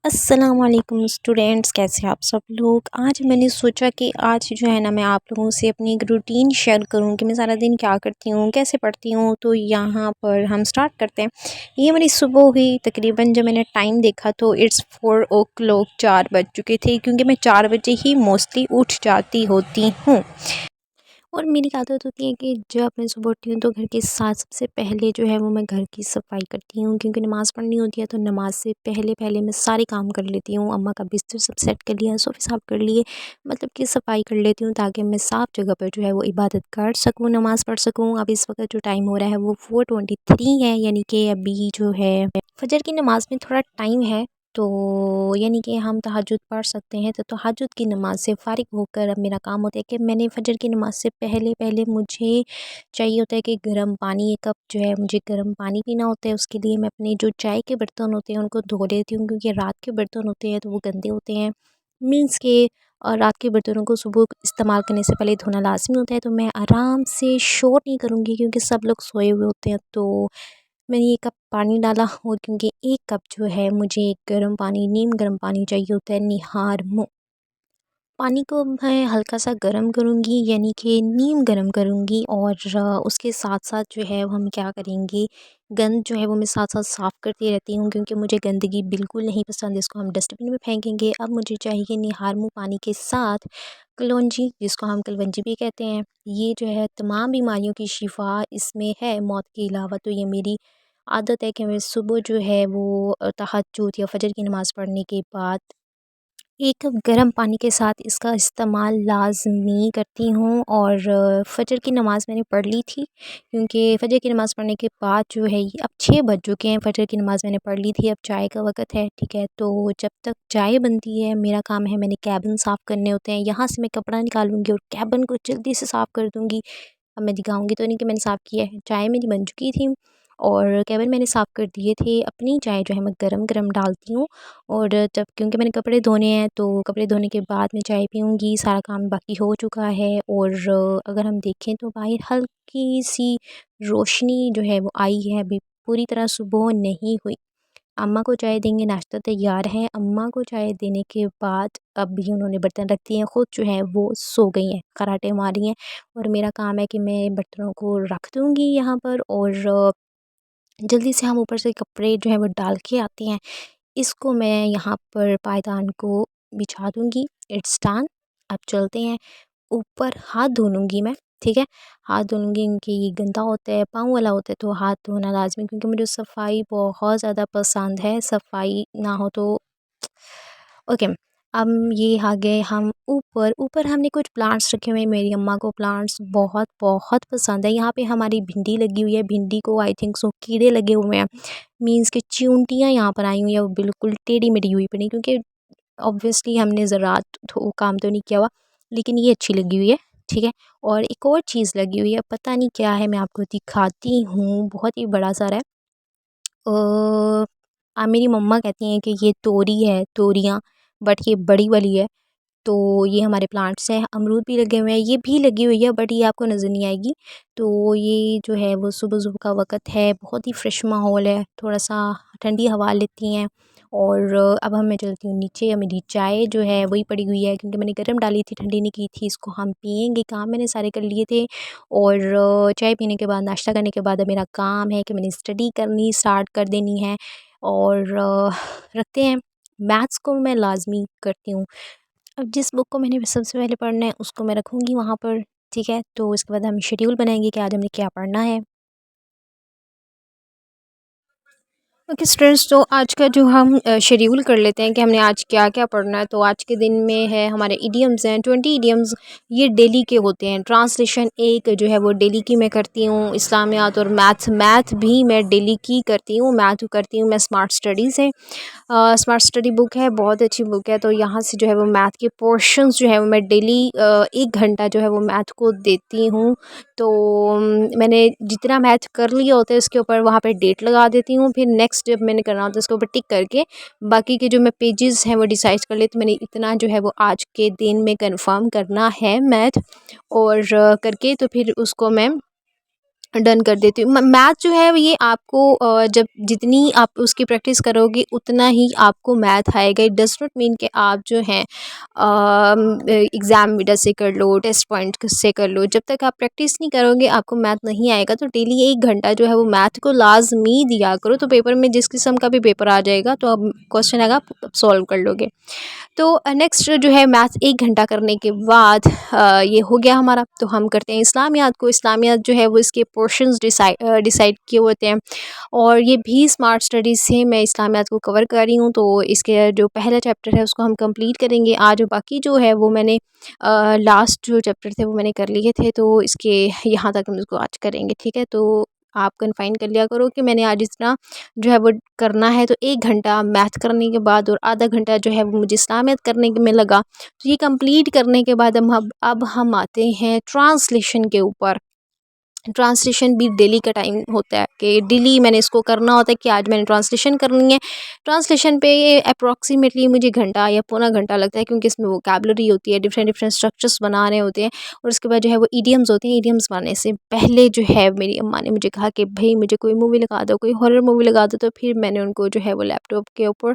अस्सलाम वालेकुम स्टूडेंट्स, कैसे हैं आप सब लोग। आज मैंने सोचा कि आज जो है ना मैं आप लोगों से अपनी एक रूटीन शेयर करूं कि मैं सारा दिन क्या करती हूं, कैसे पढ़ती हूं। तो यहाँ पर हम स्टार्ट करते हैं। ये मेरी सुबह हुई, तकरीबन जब मैंने टाइम देखा तो इट्स 4 o'clock, 4 बज चुके थे, क्योंकि मैं 4 बजे ही मोस्टली उठ जाती होती हूँ। और मेरी आदत होती है कि जब मैं सुबह उठती हूँ तो घर के साथ सबसे पहले जो है वो मैं घर की सफाई करती हूँ, क्योंकि नमाज़ पढ़नी होती है। तो नमाज से पहले पहले मैं सारे काम कर लेती हूँ। अम्मा का बिस्तर सब सेट कर लिया, सोफ़े साफ़ कर लिए, मतलब कि सफाई कर लेती हूँ ताकि मैं साफ़ जगह पर जो है वो इबादत कर सकूँ, नमाज़ पढ़ सकूँ। अब इस वक्त जो टाइम हो रहा है वो 4:23 है, यानी कि अभी जो है फजर की नमाज़ में थोड़ा टाइम है। तो यानी कि हम तहज्जुद पढ़ सकते हैं। तो तहज्जुद की नमाज़ से फ़ारिग होकर अब मेरा काम होता है कि मैंने फ़जर की नमाज़ से पहले पहले मुझे चाहिए होता है कि गर्म पानी, 1 कप जो है मुझे गर्म पानी पीना होता है। उसके लिए मैं अपने जो चाय के बर्तन होते हैं उनको धो लेती हूँ, क्योंकि रात के बर्तन होते हैं तो वो गंदे होते हैं। मीन्स के रात के बर्तनों को सुबह इस्तेमाल करने से पहले धोना लाज़मी होता है। तो मैं आराम से शोर नहीं करूँगी, क्योंकि सब लोग सोए हुए होते हैं। तो मैंने 1 कप पानी डाला, और क्योंकि 1 कप जो है मुझे गर्म पानी, नीम गर्म पानी चाहिए होता है, निहार मुँह। पानी को मैं हल्का सा गर्म करूँगी, यानी कि नीम गर्म करूँगी। और उसके साथ-साथ जो है हम क्या करेंगे, गंद जो है वो मैं साथ-साथ साफ़ करती रहती हूँ, क्योंकि मुझे गंदगी बिल्कुल नहीं पसंद, इसको हम डस्टबिन में फेंकेंगे। अब मुझे चाहिए निहार मुँह पानी के साथ कलौंजी, जिसको हम कलवंजी भी कहते हैं। ये जो है तमाम बीमारियों की शिफ़ा इसमें है, मौत के अलावा। तो ये मेरी आदत है कि मैं सुबह जो है वो तहज्जुद या फ़जर की नमाज़ पढ़ने के बाद 1 कप गर्म पानी के साथ इसका इस्तेमाल लाज़मी करती हूँ। और फ़जर की नमाज़ मैंने पढ़ ली थी, क्योंकि फ़जर की नमाज़ पढ़ने के बाद जो है ये अब 6 बज चुके हैं, फ़जर की नमाज़ मैंने पढ़ ली थी, अब चाय का वक़्त है, ठीक है। तो जब तक चाय बनती है मेरा काम है, मैंने केबिन साफ़ करने होते हैं। यहाँ से मैं कपड़ा निकालूँगी और केबिन को जल्दी से साफ़ कर दूँगी। अब मैं दिखाऊँगी तो नहीं कि मैंने साफ़ किया है। चाय मेरी बन चुकी थी और केबिन मैंने साफ़ कर दिए थे। अपनी चाय जो है मैं गरम-गरम डालती हूँ, और जब क्योंकि मैंने कपड़े धोने हैं तो कपड़े धोने के बाद मैं चाय पीऊँगी। सारा काम बाकी हो चुका है। और अगर हम देखें तो बाहर हल्की-सी रोशनी जो है वो आई है, अभी पूरी तरह सुबह नहीं हुई। अम्मा को चाय देंगे, नाश्ता तैयार है। अम्मा को चाय देने के बाद अभी उन्होंने बर्तन रख दिए हैं, खुद जो है वो सो गई हैं, खर्राटे मार रही हैं। और मेरा काम है कि मैं बर्तनों को रख दूँगी यहाँ पर, और जल्दी से हम ऊपर से कपड़े जो है वो डाल के आते हैं। इसको मैं यहाँ पर पायदान को बिछा दूँगी। It's done. अब चलते हैं ऊपर। हाथ धो लूँगी मैं, ठीक है। हाथ धो लूँगी, क्योंकि ये गंदा होता है, पाँव वाला होता है, तो हाथ धोना लाज़मी, क्योंकि मुझे सफाई बहुत ज़्यादा पसंद है। सफाई ना हो तो ओके। अब ये आ गए हम ऊपर। ऊपर हमने कुछ प्लांट्स रखे हुए हैं, मेरी अम्मा को प्लांट्स बहुत बहुत पसंद है। यहाँ पे हमारी भिंडी लगी हुई है, भिंडी को आई थिंक सो कीड़े लगे हुए हैं, मीन्स कि चींटियाँ यहाँ पर आई हुई हैं, वो बिल्कुल टेढ़ी मेढ़ी हुई पड़ी, क्योंकि ऑब्वियसली हमने ज़रात तो काम तो नहीं किया हुआ, लेकिन ये अच्छी लगी हुई है, ठीक है। और एक और चीज़ लगी हुई है, पता नहीं क्या है, मैं आपको दिखाती हूँ, बहुत ही बड़ा सारा है। मेरी मम्मा कहती हैं कि ये तोरी है, तोरियाँ, बट ये बड़ी वाली है। तो ये हमारे प्लांट्स हैं। अमरूद भी लगे हुए हैं, ये भी लगी हुई है, बट ये आपको नज़र नहीं आएगी। तो ये जो है वो सुबह-सुबह का वक़्त है, बहुत ही फ्रेश माहौल है, थोड़ा-सा ठंडी हवा लेती हैं। और अब मैं चलती हूँ नीचे। मेरी चाय जो है वही पड़ी हुई है, क्योंकि मैंने गर्म डाली थी, ठंडी नहीं की थी। इसको हम पिएँगे, काम मैंने सारे कर लिए थे। और चाय पीने के बाद, नाश्ता करने के बाद अब मेरा काम है कि मैंने स्टडी करनी स्टार्ट कर देनी है। और रखते हैं। मैथ्स को मैं लाज़मी करती हूँ। अब जिस बुक को मैंने सबसे पहले पढ़ना है उसको मैं रखूँगी वहाँ पर, ठीक है। तो इसके बाद हम शेड्यूल बनाएँगे कि आज हमने क्या पढ़ना है। ओके स्टूडेंट्स, तो आज का जो हम शेड्यूल कर लेते हैं कि हमने आज क्या क्या पढ़ना है। तो आज के दिन में है हमारे इडियम्स हैं 20 इडियम्स। ये डेली के होते हैं। ट्रांसलेशन एक जो है वो डेली की मैं करती हूँ। इस्लामियात और मैथ भी मैं डेली की करती हूँ। मैथ करती हूँ मैं स्मार्ट स्टडी से। स्मार्ट स्टडी बुक है, बहुत अच्छी बुक है। तो यहाँ से जो है वो मैथ के पोर्शंस जो है वो मैं डेली 1 घंटा जो है वो मैथ को देती हूँ। तो मैंने जितना मैथ कर लिया होता है उसके ऊपर वहाँ पे डेट लगा देती हूँ। फिर नेक्स्ट जब मैंने करना होता है उसके ऊपर टिक करके बाकी के जो मैं पेजेस हैं वो डिसाइड कर लेती हूँ। मैंने इतना जो है वो आज के दिन में कंफर्म करना है मैथ। और करके तो फिर उसको मैं डन कर देती हूँ। मैथ जो है ये आपको जब जितनी आप उसकी प्रैक्टिस करोगे उतना ही आपको मैथ आएगा। इट डज़ नॉट मीन कि आप जो हैं एग्ज़ाम मीडा से कर लो, टेस्ट पॉइंट से कर लो, जब तक आप प्रैक्टिस नहीं करोगे आपको मैथ नहीं आएगा। तो डेली 1 घंटा जो है वो मैथ को लाजमी दिया करो, तो पेपर में जिस किस्म का भी पेपर आ जाएगा तो अब क्वेश्चन आएगा आप सॉल्व कर लोगे। तो नेक्स्ट जो है मैथ 1 घंटा करने के बाद ये हो गया हमारा। तो हम करते हैं इस्लामियात को। इस्लामियात जो है वो इसके पोर्शंस डिसाइड किए होते हैं, और ये भी स्मार्ट स्टडीज़ से मैं इस्लामियात को कवर कर रही हूँ। तो इसके जो पहला चैप्टर है उसको हम कंप्लीट करेंगे आज, बाकी जो है वो मैंने लास्ट जो चैप्टर थे वो मैंने कर लिए थे, तो इसके यहाँ तक हम इसको आज करेंगे, ठीक है। तो आप कन्फाइन कर लिया करो कि मैंने आज इतना जो है वो करना है। तो 1 घंटा मैथ करने के बाद और आधा घंटा जो है वो मुझे इस्लामियत करने में लगा। तो ये कंप्लीट करने के बाद अब हम आते हैं ट्रांसलेशन के ऊपर। ट्रांसलेशन भी डेली का टाइम होता है कि डेली मैंने इसको करना होता है कि आज मैंने ट्रांसलेशन करनी है। ट्रांसलेशन पे अप्रॉक्सीमेटली मुझे घंटा या पौना घंटा लगता है, क्योंकि इसमें वोकैबुलरी होती है, डिफरेंट डिफरेंट स्ट्रक्चर्स बनाने होते हैं, और उसके बाद जो है वो ईडियम्स होते हैं। ईडियम्स बनाने से पहले जो है मेरी अम्मा ने मुझे कहा कि भाई मुझे कोई मूवी लगा दो, कोई हॉरर मूवी लगा दो। तो फिर मैंने उनको जो है वो लैपटॉप के ऊपर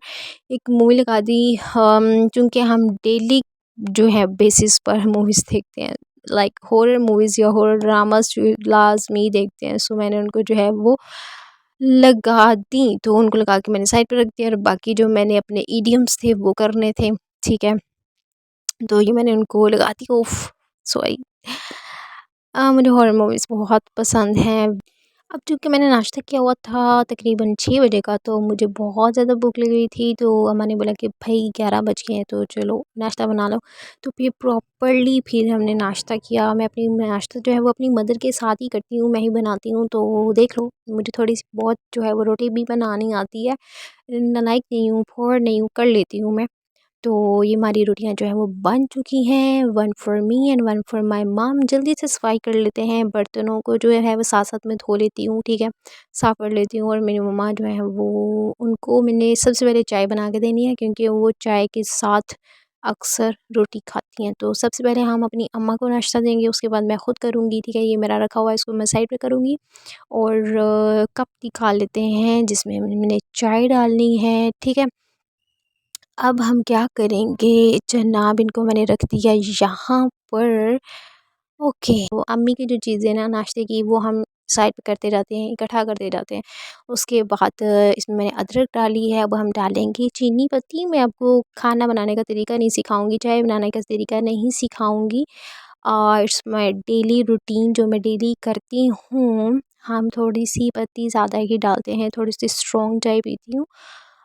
एक मूवी लगा दी। चूँकि हम डेली जो है बेसिस पर मूवीज़ देखते हैं, लाइक हॉरर मूवीज़ या हॉरर ड्रामास जो लाज़मी देखते हैं, सो मैंने उनको जो है वो लगा दी। तो उनको लगा के मैंने साइड पे रख दिया, और बाकी जो मैंने अपने इडियम्स थे वो करने थे, ठीक है। तो ये मैंने उनको लगा दी। उफ़! सॉरी। मुझे हॉरर मूवीज़ बहुत पसंद हैं। अब चूँकि मैंने नाश्ता किया हुआ था तकरीबन 6 बजे का, तो मुझे बहुत ज़्यादा भूख लग रही थी। तो अम्मा ने बोला कि भई 11 बज गए हैं तो चलो नाश्ता बना लो। तो फिर प्रॉपर्ली फिर हमने नाश्ता किया। मैं अपनी नाश्ता जो है वो अपनी मदर के साथ ही करती हूँ, मैं ही बनाती हूँ। तो देख लो मुझे थोड़ी-सी बहुत जो है वो रोटी भी बनानी आती है। नालायक नहीं हूँ, फॉर नहीं हूँ, कर लेती हूँ मैं। तो ये हमारी रोटियां जो है वो बन चुकी हैं, one for me and one for my mom. जल्दी से सफाई कर लेते हैं, बर्तनों को जो है वो साथ साथ में धो लेती हूँ, ठीक है, साफ़ कर लेती हूँ। और मेरी मम्मा जो है वो उनको मैंने सबसे पहले चाय बना के देनी है, क्योंकि वो चाय के साथ अक्सर रोटी खाती हैं। तो सबसे पहले हम अपनी अम्मा को नाश्ता देंगे, उसके बाद मैं ख़ुद करूँगी, ठीक है। ये मेरा रखा हुआ है, इसको मैं साइड पे करूँगी। और कप निकाल लेते हैं जिसमें मैंने चाय डालनी है, ठीक है। अब हम क्या करेंगे जनाब, इनको मैंने रख दिया यहाँ पर। ओके, वो अम्मी की जो चीज़ें ना नाश्ते की वो हम साइड पे करते जाते हैं, इकट्ठा करते जाते हैं। उसके बाद इसमें मैंने अदरक डाली है। अब हम डालेंगे चीनी पत्ती। मैं आपको खाना बनाने का तरीका नहीं सिखाऊंगी, चाय बनाने का तरीका नहीं सिखाऊंगी। इट्स माय डेली रूटीन जो मैं डेली करती हूँ। हम थोड़ी सी पत्ती ज़्यादा ही डालते हैं, थोड़ी सी स्ट्रॉन्ग चाय पीती हूँ,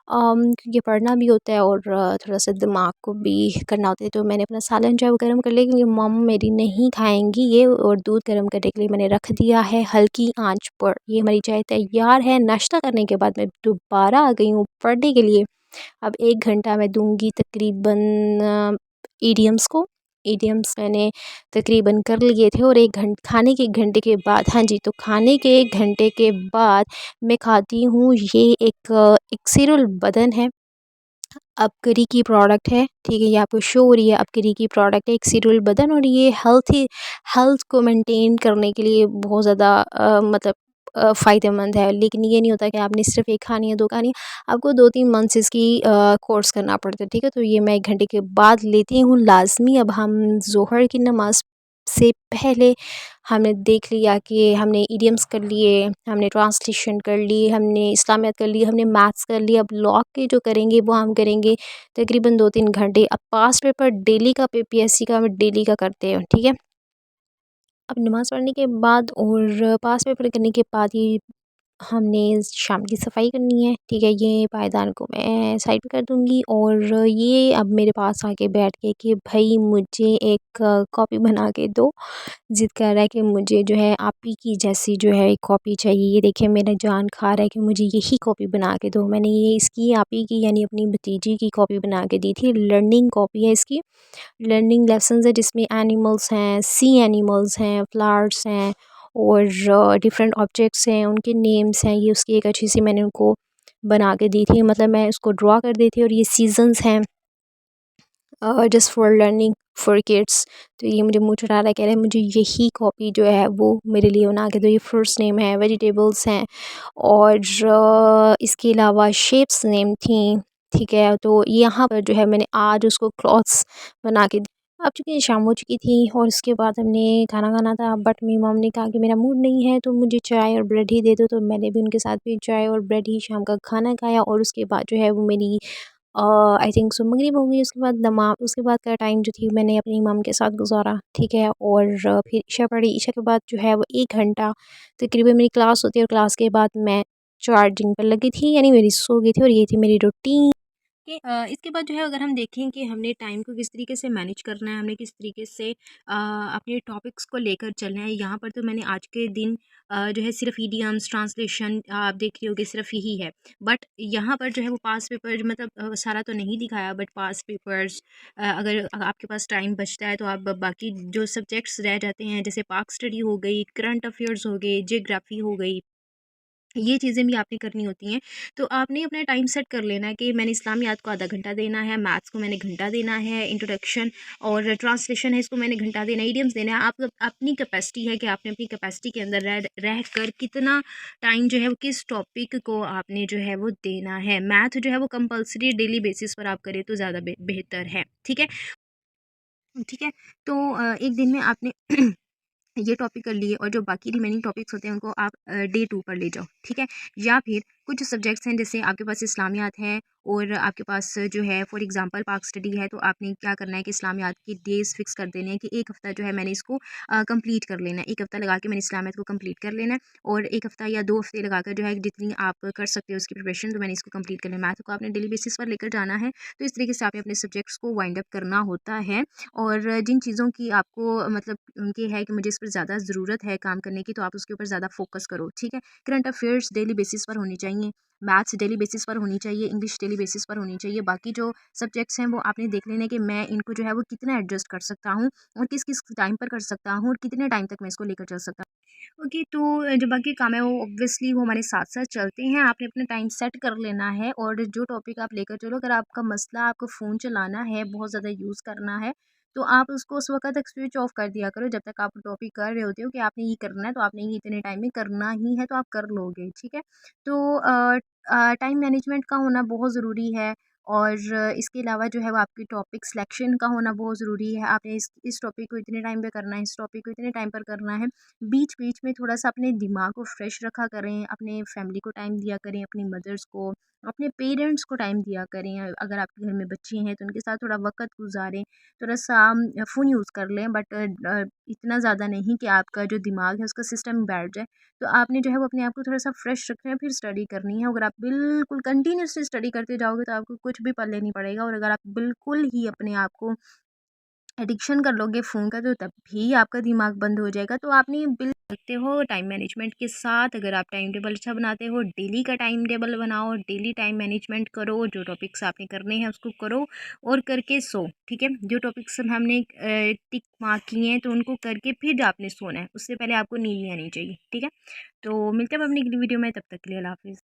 क्योंकि पढ़ना भी होता है और थोड़ा-सा दिमाग को भी करना होता है। तो मैंने अपना सालन जो है वो गर्म कर लिया, क्योंकि मम्मा मेरी नहीं खाएँगी ये, और दूध गर्म करने के लिए मैंने रख दिया है हल्की आँच पर। ये हमारी चाय तैयार है। नाश्ता करने के बाद मैं दोबारा आ गई हूँ पढ़ने के लिए। अब 1 घंटा मैं दूँगी तकरीबन इडियम्स को। इडियम्स मैंने तकरीबन कर लिए थे, और 1 खाने के 1 घंटे के बाद, हाँ जी, तो खाने के 1 घंटे के बाद मैं खाती हूँ ये एक सिरुल बदन है, अपकरी की प्रोडक्ट है, ठीक है। ये आपको शो हो रही है, अपकरी की प्रोडक्ट है, एक सिरुल बदन। और ये हेल्थ को मेंटेन करने के लिए बहुत ज़्यादा मतलब फ़ायदेमंद है। लेकिन ये नहीं होता कि आपने सिर्फ 1 खानी है, 2 खानी है, आपको 2-3 मंथ्स इसकी कोर्स करना पड़ता है, ठीक है। तो ये मैं 1 घंटे के बाद लेती हूँ लाज़मी। अब हम ज़ोहर की नमाज़ से पहले हमने देख लिया कि हमने इडियम्स कर लिए, हमने ट्रांसलेशन कर ली, हमने इस्लामियत कर ली, हमने मैथ्स कर लिया। अब लॉ के जो करेंगे वो हम करेंगे तकरीबन 2-3 घंटे। अब पास्ट पेपर डेली का पीपीएससी का हम डेली का करते हैं, ठीक है। अब नमाज़ पढ़ने के बाद और पास पेपर करने के बाद ही हमने शाम की सफाई करनी है, ठीक है। ये पायदान को मैं साइड पे कर दूँगी, और ये अब मेरे पास आके बैठ के कि भई मुझे एक कॉपी बना के दो। ज़िद कर रहा है कि मुझे जो है आप ही की जैसी जो है एक कॉपी चाहिए। ये देखिए मेरा जान खा रहा है कि मुझे यही कॉपी बना के दो। मैंने ये इसकी आप ही की यानी अपनी भतीजी की कॉपी बना के दी थी। लर्निंग कॉपी है इसकी, लर्निंग लेसन्स है, जिसमें एनिमल्स हैं, सी एनिमल्स हैं, फ्लावर्स हैं, और डिफरेंट ऑब्जेक्ट्स हैं, उनके नेम्स हैं। ये उसकी एक अच्छी सी मैंने उनको बना के दी थी, मतलब मैं उसको ड्रॉ कर दी थी। और ये सीज़न्स हैं, just for learning for kids. तो ये मुझे मुँह चढ़ा रहा है, कह रहा है मुझे यही कॉपी जो है वो मेरे लिए बना के दो। ये फ्रूट्स नेम है, वेजिटेबल्स हैं और इसके अलावा शेप्स नेम थी, ठीक है। तो यहाँ पर जो है मैंने आज उसको क्लॉथ्स बना के अब चूँकि शाम हो चुकी थी और उसके बाद हमने खाना खाना था, बट मेरी मॉम ने कहा कि मेरा मूड नहीं है तो मुझे चाय और ब्रेड ही दे दो। तो मैंने भी उनके साथ भी चाय और ब्रेड ही शाम का खाना खाया और उसके बाद जो है वो मेरी आई थिंक सो मगरिब हो गई। उसके बाद उसके बाद का टाइम जो थी मैंने अपनी मम के साथ गुजारा, ठीक है। और फिर ईशा पढ़ी। ईशा के बाद जो है वो 1 घंटा तकरीबन मेरी क्लास होती है और क्लास के बाद मैं चार्जिंग पर लगी थी, यानी मेरी सो गई थी और ये थी मेरी रूटीन। कि इसके बाद जो है अगर हम देखें कि हमने टाइम को किस तरीके से मैनेज करना है, हमने किस तरीके से अपने टॉपिक्स को लेकर चलना है। यहाँ पर तो मैंने आज के दिन जो है सिर्फ ईडियम्स ट्रांसलेशन आप देख रही होगी, सिर्फ यही है। बट यहाँ पर जो है वो पास पेपर मतलब सारा तो नहीं दिखाया, बट पास पेपर्स अगर आपके पास टाइम बचता है तो आप बाकी जो सब्जेक्ट्स रह जाते हैं, जैसे पाक स्टडी हो गई, करंट अफेयर्स हो गए, जियोग्राफी हो गई, ये चीज़ें भी आपने करनी होती हैं। तो आपने अपना टाइम सेट कर लेना है कि मैंने इस्लामियात को आधा घंटा देना है, मैथ्स को मैंने घंटा देना है, इंट्रोडक्शन और ट्रांसलेशन है इसको मैंने घंटा देना है, इडियम्स देना है। आप अपनी कैपेसिटी है कि आपने अपनी कैपेसिटी के अंदर रह कर कितना टाइम जो है वो किस टॉपिक को आपने जो है वो देना है। मैथ जो है वो कंपलसरी डेली बेसिस पर आप करें तो ज़्यादा बेहतर है, ठीक है। ठीक है। तो एक दिन में आपने ये टॉपिक कर लिए और जो बाकी रिमेनिंग टॉपिक्स होते हैं उनको आप डे 2 पर ले जाओ, ठीक है। या फिर कुछ सब्जेक्ट्स हैं, जैसे आपके पास इस्लामियात है और आपके पास जो है फॉर एग्जांपल पाक स्टडी है, तो आपने क्या करना है कि इस्लामियात की डेज़ फिक्स कर देने हैं कि एक हफ़्ता जो है मैंने इसको कंप्लीट कर लेना है। एक हफ़्ता लगा के मैंने इस्लामियात को कंप्लीट कर लेना है और 1 हफ़्ता या 2 हफ़्ते लगाकर जो है जितनी आप कर सकते हो उसकी प्रिपरेशन, तो मैंने इसको कंप्लीट कर लेना है। मैथ को आपने डेली बेसिस पर लेकर जाना है, तो इस तरीके से आपने अपने सब्जेक्ट्स को वाइंड अप करना होता है। और जिन चीज़ों की आपको मतलब ये है कि मुझे इस पर ज़्यादा ज़रूरत है काम करने की, तो आप उसके ऊपर ज़्यादा फोकस करो, ठीक है। करंट अफेयर्स डेली बेसिस पर होनी चाहिए, मैथ्स डेली बेसिस पर होनी चाहिए, इंग्लिश डेली बेसिस पर होनी चाहिए। बाकी जो सब्जेक्ट्स हैं वो आपने देख लेने कि मैं इनको जो है वो कितना एडजस्ट कर सकता हूँ और किस किस टाइम पर कर सकता हूँ और कितने टाइम तक मैं इसको लेकर चल सकता हूँ। ओके, तो जो बाकी काम है वो ऑब्वियसली वो हमारे साथ साथ चलते हैं। आपने अपना टाइम सेट कर लेना है और जो टॉपिक आप लेकर चलो, अगर आपका मसला आपको फ़ोन चलाना है, बहुत ज़्यादा यूज़ करना है, तो आप उसको उस वक़्त तक स्विच ऑफ कर दिया करो जब तक आप टॉपिक कर रहे होते हो कि आपने ये करना है, तो आपने ये इतने टाइम में करना ही है, तो आप कर लोगे, ठीक है। तो टाइम मैनेजमेंट का होना बहुत ज़रूरी है और इसके अलावा जो है वो आपकी टॉपिक सिलेक्शन का होना बहुत ज़रूरी है। आपने इस टॉपिक को इतने टाइम पे करना है, इस टॉपिक को इतने टाइम पर करना है। बीच-बीच में थोड़ा-सा अपने दिमाग को फ्रेश रखा करें, अपने फैमिली को टाइम दिया करें, अपनी मदर्स को, अपने पेरेंट्स को टाइम दिया करें। अगर आपके घर में बच्चे हैं तो उनके साथ थोड़ा वक़्त गुज़ारें। थोड़ा-सा फ़ोन यूज़ कर लें, बट इतना ज़्यादा नहीं कि आपका जो दिमाग है उसका सिस्टम बैठ जाए। तो आपने जो है वो अपने आप को थोड़ा-सा फ्रेश रखना है, फिर स्टडी करनी है। अगर आप बिल्कुल कंटिन्यूअसली स्टडी करते जाओगे तो आपको कुछ भी पल्ले नहीं पड़ेगा, और अगर आप बिल्कुल ही अपने आप को एडिक्शन कर लोगे फ़ोन का, तो तब भी आपका दिमाग बंद हो जाएगा। तो आपने बिल सकते हो टाइम मैनेजमेंट के साथ। अगर आप टाइम टेबल अच्छा बनाते हो, डेली का टाइम टेबल बनाओ, डेली टाइम मैनेजमेंट करो, जो टॉपिक्स आपने करने हैं उसको करो और करके सो, ठीक है। जो टॉपिक्स हमने टिक मार्क किए हैं तो उनको करके फिर आपने सोना है, उससे पहले आपको नींद नहीं आनी चाहिए, ठीक है। तो मिलते हैं अब अपनी अगली वीडियो में, तब तक के लिए अल्लाह हाफ़िज़।